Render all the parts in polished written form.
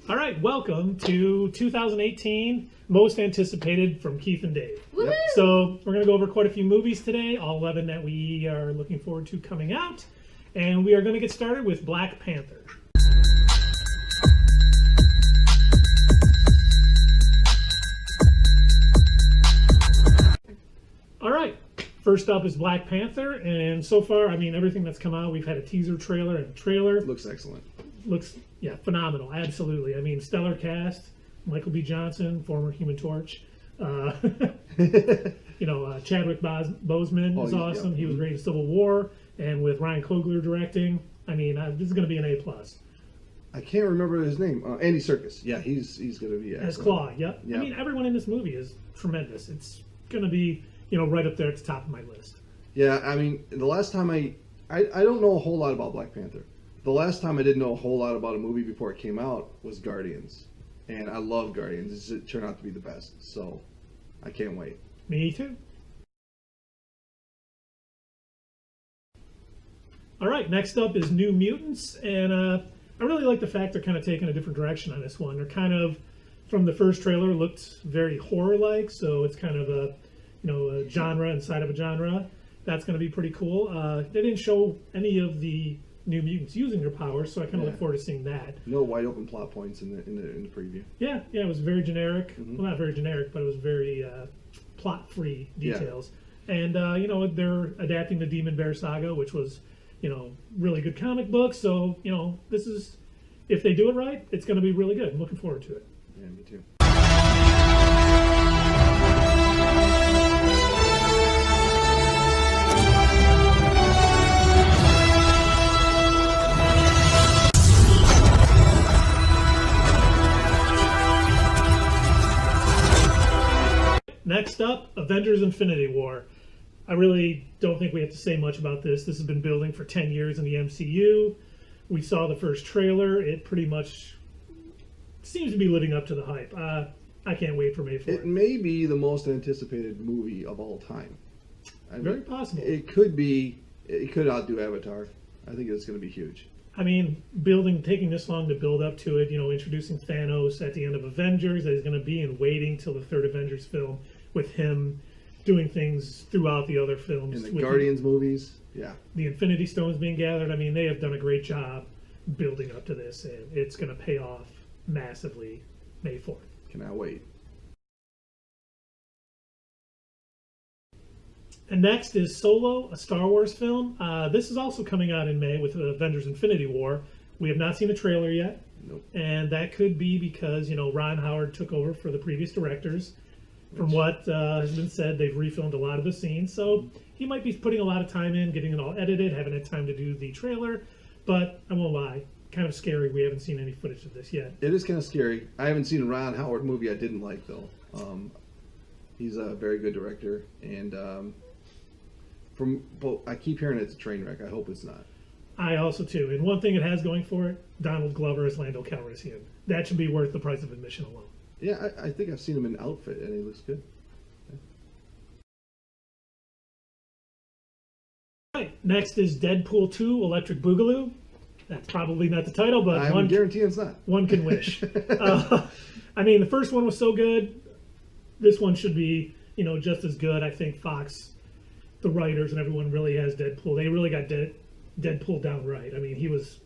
All right, welcome to 2018 Most Anticipated from Keith and Dave. Yep. So we're going to go over quite a few movies today, all 11 that we are looking forward to coming out. And we are going to get started with Black Panther. All right, first up is Black Panther. And so far, I mean, everything that's come out, we've had a teaser trailer and a trailer. Looks excellent. Looks, yeah, phenomenal. Absolutely. I mean, stellar cast. Michael B. Johnson, former Human Torch. Chadwick Boseman is awesome. Yeah. He was great in Civil War. And with Ryan Coogler directing, I mean, this is going to be an A+. I can't remember his name. Andy Serkis. Yeah, he's going to be As Claw, yep. Yeah. I mean, everyone in this movie is tremendous. It's going to be, right up there at the top of my list. Yeah, I mean, the last time I don't know a whole lot about Black Panther. The last time I didn't know a whole lot about a movie before it came out was Guardians. And I love Guardians. It turned out to be the best. So I can't wait. Me too. All right, next up is New Mutants. And I really like the fact they're kind of taking a different direction on this one. They're kind of, from the first trailer, looked very horror-like. So it's kind of a genre inside of a genre. That's going to be pretty cool. They didn't show any of the New Mutants using their powers, so I kind of look forward to seeing that. No wide open plot points in the preview. Yeah, it was very generic. Mm-hmm. Well, not very generic, but it was very plot-free details. Yeah. And they're adapting the Demon Bear saga, which was really good comic book. So this is, if they do it right, it's going to be really good. I'm looking forward to it. Yeah, me too. Next up, Avengers Infinity War. I really don't think we have to say much about this. This has been building for 10 years in the MCU. We saw the first trailer. It pretty much seems to be living up to the hype. I can't wait for May 4th. It may be the most anticipated movie of all time. Very possible. It could be. It could outdo Avatar. I think it's going to be huge. I mean, taking this long to build up to it, introducing Thanos at the end of Avengers, that he's going to be, and waiting till the third Avengers film with him doing things throughout the other films. In the Guardians movies, yeah. The Infinity Stones being gathered. I mean, they have done a great job building up to this, and it's going to pay off massively May 4th. Cannot wait. And next is Solo, a Star Wars film. This is also coming out in May with Avengers Infinity War. We have not seen a trailer yet. Nope. And that could be because, Ron Howard took over for the previous directors. From what has been said, they've refilmed a lot of the scenes. So he might be putting a lot of time in, getting it all edited, haven't had time to do the trailer. But I won't lie, kind of scary. We haven't seen any footage of this yet. It is kind of scary. I haven't seen a Ron Howard movie I didn't like, though. He's a very good director. And I keep hearing it's a train wreck. I hope it's not. I also, too. And one thing it has going for it, Donald Glover as Lando Calrissian. That should be worth the price of admission alone. Yeah, I think I've seen him in outfit, and he looks good. Yeah. Right. Next is Deadpool 2, Electric Boogaloo. That's probably not the title, but I guarantee it's not. One can wish. I mean, the first one was so good. This one should be, just as good. I think Fox, the writers and everyone really has Deadpool. They really got Deadpool down right. I mean, he was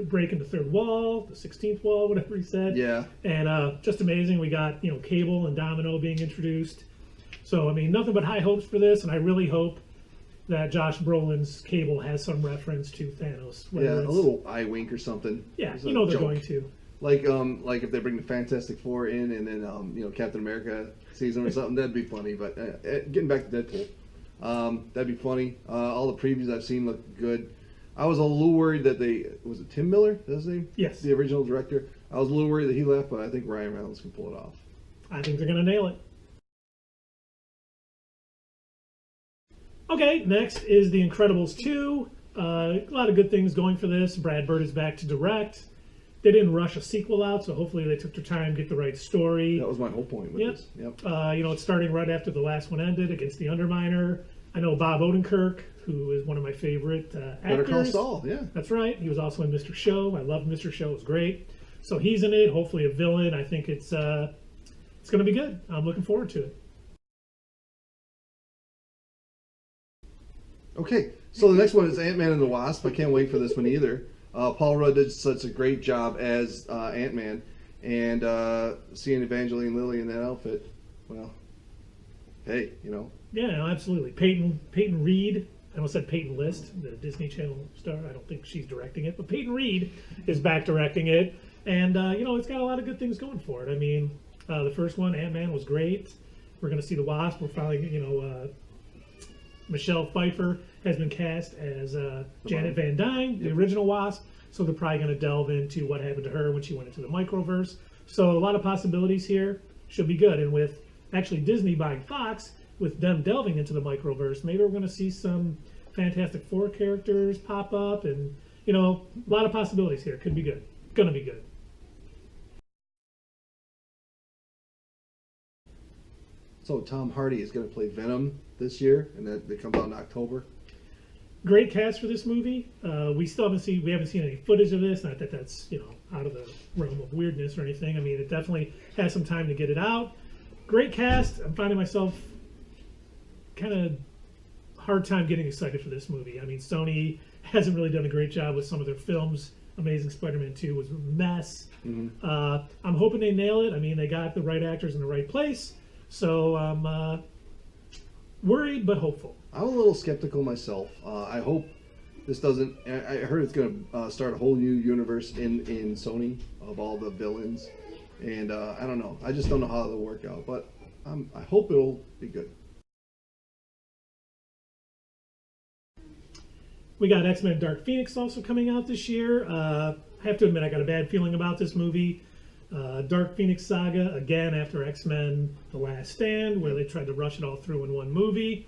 breaking the third wall, the 16th wall, whatever he said. Yeah. And just amazing. We got, Cable and Domino being introduced. So, I mean, nothing but high hopes for this, and I really hope that Josh Brolin's Cable has some reference to Thanos. Yeah, a little eye wink or something. Yeah, they're going to. Like if they bring the Fantastic Four in and then, Captain America sees them or something, that'd be funny. But getting back to Deadpool, that'd be funny. All the previews I've seen look good. I was a little worried that was it Tim Miller? That's his name? Yes. The original director. I was a little worried that he left, but I think Ryan Reynolds can pull it off. I think they're going to nail it. Okay, next is The Incredibles 2. A lot of good things going for this. Brad Bird is back to direct. They didn't rush a sequel out, so hopefully they took their time, get the right story. That was my whole point with this. Yep. It's starting right after the last one ended against the Underminer. I know Bob Odenkirk, who is one of my favorite actors. Better Call Saul, yeah. That's right. He was also in Mr. Show. I loved Mr. Show. It was great. So he's in it. Hopefully a villain. I think it's going to be good. I'm looking forward to it. Okay, so the next one is Ant-Man and the Wasp. I can't wait for this one either. Paul Rudd did such a great job as Ant-Man, and seeing Evangeline Lilly in that outfit, well, hey, you know. Yeah, no, absolutely. Peyton Reed. I almost said Peyton List, the Disney Channel star. I don't think she's directing it, but Peyton Reed is back directing it, and you know, it's got a lot of good things going for it. I mean, the first one, Ant-Man, was great. We're going to see the Wasp. We're finally, you know, Michelle Pfeiffer has been cast as Janet Van Dyne, the original Wasp. So they're probably going to delve into what happened to her when she went into the microverse. So a lot of possibilities here. Should be good. And with actually Disney buying Fox, with them delving into the microverse, maybe we're going to see some Fantastic Four characters pop up, and you know, a lot of possibilities here. Could be good. Gonna be good. So Tom Hardy is going to play Venom this year, and that comes out in October. Great cast for this movie. We haven't seen any footage of this. Not that that's, you know, out of the realm of weirdness or anything. I mean, it definitely has some time to get it out. Great cast. I'm finding myself kind of hard time getting excited for this movie. I mean, Sony hasn't really done a great job with some of their films. Amazing Spider-Man 2 was a mess. Mm-hmm. I'm hoping they nail it. I mean, they got the right actors in the right place. So I'm worried but hopeful. I'm a little skeptical myself. I hope this doesn't. I heard it's going to start a whole new universe in Sony of all the villains, and I don't know. I just don't know how it'll work out. But I hope it'll be good. We got X-Men Dark Phoenix also coming out this year. I have to admit, I got a bad feeling about this movie. Dark Phoenix saga, again, after X-Men The Last Stand, where they tried to rush it all through in one movie.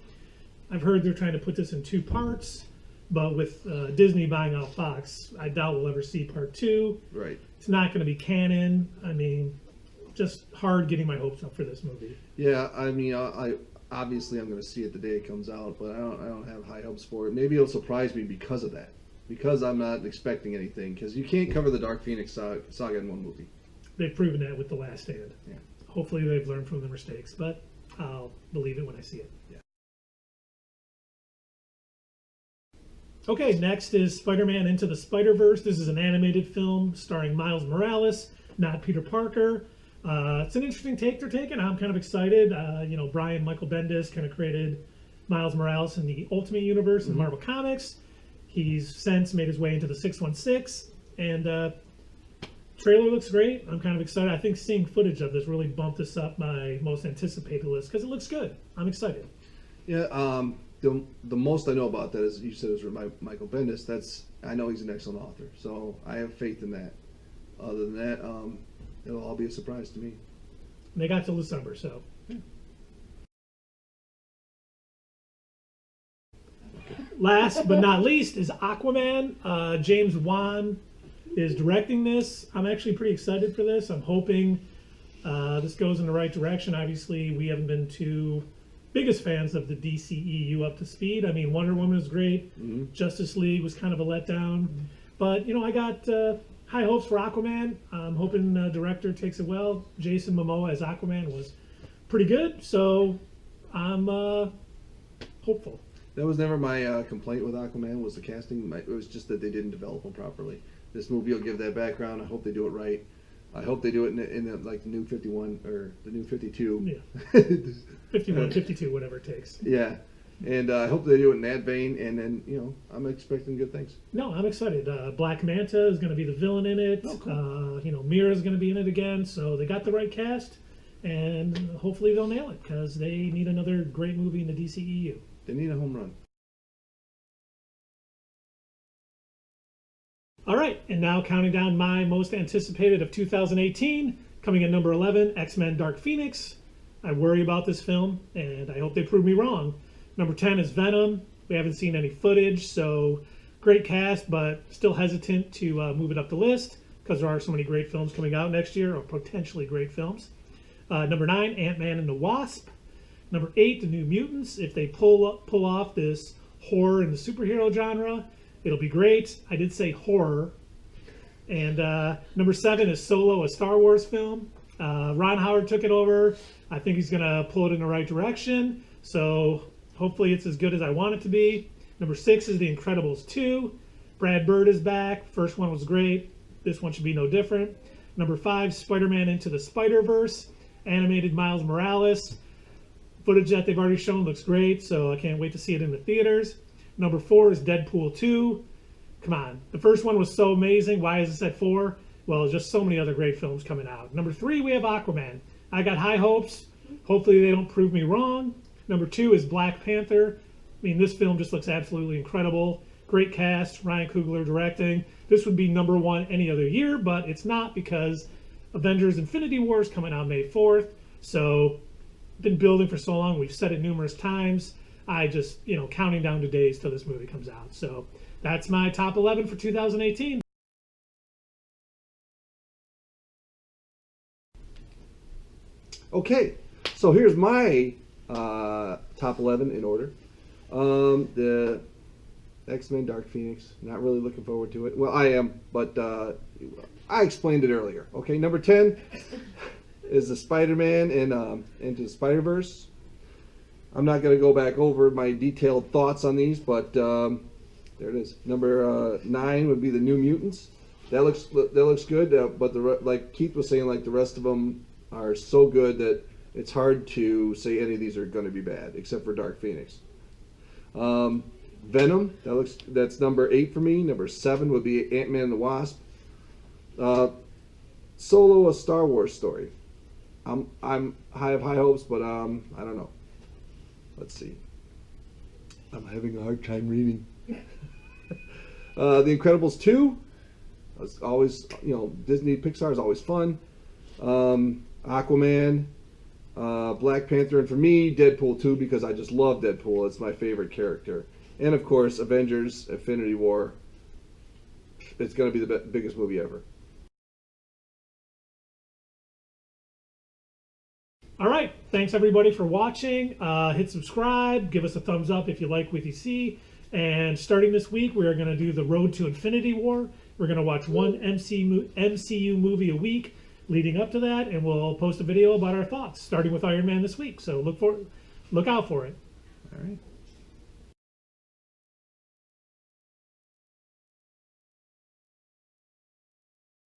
I've heard they're trying to put this in 2 parts, but with Disney buying out Fox, I doubt we'll ever see part 2. Right. It's not going to be canon. I mean, just hard getting my hopes up for this movie. Yeah, I mean, I obviously I'm going to see it the day it comes out, but I don't have high hopes for it. Maybe it'll surprise me because of that, because I'm not expecting anything. Because you can't cover the Dark Phoenix saga in one movie. They've proven that with The Last Stand. Yeah. Hopefully they've learned from their mistakes, but I'll believe it when I see it. Yeah. Okay, next is Spider-Man Into the Spider-Verse. This is an animated film starring Miles Morales, not Peter Parker. It's an interesting take they're taking. I'm kind of excited. You know, Brian Michael Bendis kind of created Miles Morales in the Ultimate Universe in Marvel Comics. He's since made his way into the 616, and trailer looks great. I'm kind of excited. I think seeing footage of this really bumped this up my most anticipated list because it looks good. I'm excited. Yeah. The most I know about that is, you said, is Michael Bendis. I know he's an excellent author, so I have faith in that. Other than that, it'll all be a surprise to me. They got till December, so. Yeah. Last but not least is Aquaman. James Wan is directing this. I'm actually pretty excited for this. I'm hoping this goes in the right direction. Obviously, we haven't been too biggest fans of the DCEU up to speed. I mean, Wonder Woman was great. Mm-hmm. Justice League was kind of a letdown. Mm-hmm. But, you know, I got high hopes for Aquaman. I'm hoping the director takes it well. Jason Momoa as Aquaman was pretty good. So I'm hopeful. That was never my complaint with Aquaman, was the casting. It was just that they didn't develop him properly. This movie will give that background. I hope they do it right. I hope they do it in the, like, the new 51 or the new 52. Yeah. 51, 52, whatever it takes. Yeah. And I hope they do it in that vein. And then, you know, I'm expecting good things. No, I'm excited. Black Manta is going to be the villain in it. Oh, cool. You know, Mira's going to be in it again. So they got the right cast. And hopefully they'll nail it because they need another great movie in the DCEU. They need a home run. All right, and now counting down my most anticipated of 2018, coming in number 11, X-Men Dark Phoenix. I worry about this film, and I hope they prove me wrong. Number 10 is Venom. We haven't seen any footage, so great cast, but still hesitant to move it up the list because there are so many great films coming out next year, or potentially great films. Number 9, Ant-Man and the Wasp. Number 8, The New Mutants. If they pull off this horror in the superhero genre, it'll be great. I did say horror. And number 7 is Solo, a Star Wars film. Ron Howard took it over. I think he's going to pull it in the right direction. So hopefully it's as good as I want it to be. Number 6 is The Incredibles 2. Brad Bird is back. First one was great. This one should be no different. Number 5, Spider-Man Into the Spider-Verse. Animated Miles Morales. Footage that they've already shown looks great, so I can't wait to see it in the theaters. Number 4 is Deadpool 2. Come on. The first one was so amazing. Why is this at 4? Well, just so many other great films coming out. Number 3, we have Aquaman. I got high hopes. Hopefully they don't prove me wrong. Number 2 is Black Panther. I mean, this film just looks absolutely incredible. Great cast, Ryan Coogler directing. This would be number 1 any other year, but it's not because Avengers Infinity War is coming out May 4th. So, been building for so long. We've said it numerous times. I just, counting down to days till this movie comes out. So, that's my top 11 for 2018. Okay, so here's my top 11 in order. The X-Men Dark Phoenix, not really looking forward to it. Well, I am, but I explained it earlier. Okay, number 10 is the Spider-Man and Into the Spider-Verse. I'm not going to go back over my detailed thoughts on these, but there it is. Number 9 would be the New Mutants. That looks good, but like Keith was saying, like the rest of them are so good that it's hard to say any of these are going to be bad, except for Dark Phoenix. Venom, that's number 8 for me. Number 7 would be AntMan and the Wasp. Solo, a Star Wars story. I have high hopes, but I don't know. Let's see. I'm having a hard time reading. The Incredibles 2. It's always, Disney Pixar is always fun. Aquaman, Black Panther, and for me, Deadpool 2, because I just love Deadpool. It's my favorite character. And of course, Avengers Infinity War. It's going to be the biggest movie ever. All right. Thanks, everybody, for watching. Hit subscribe. Give us a thumbs up if you like what you see. And starting this week, we are going to do the Road to Infinity War. We're going to watch one MCU movie a week leading up to that, and we'll post a video about our thoughts, starting with Iron Man this week. So look out for it. All right.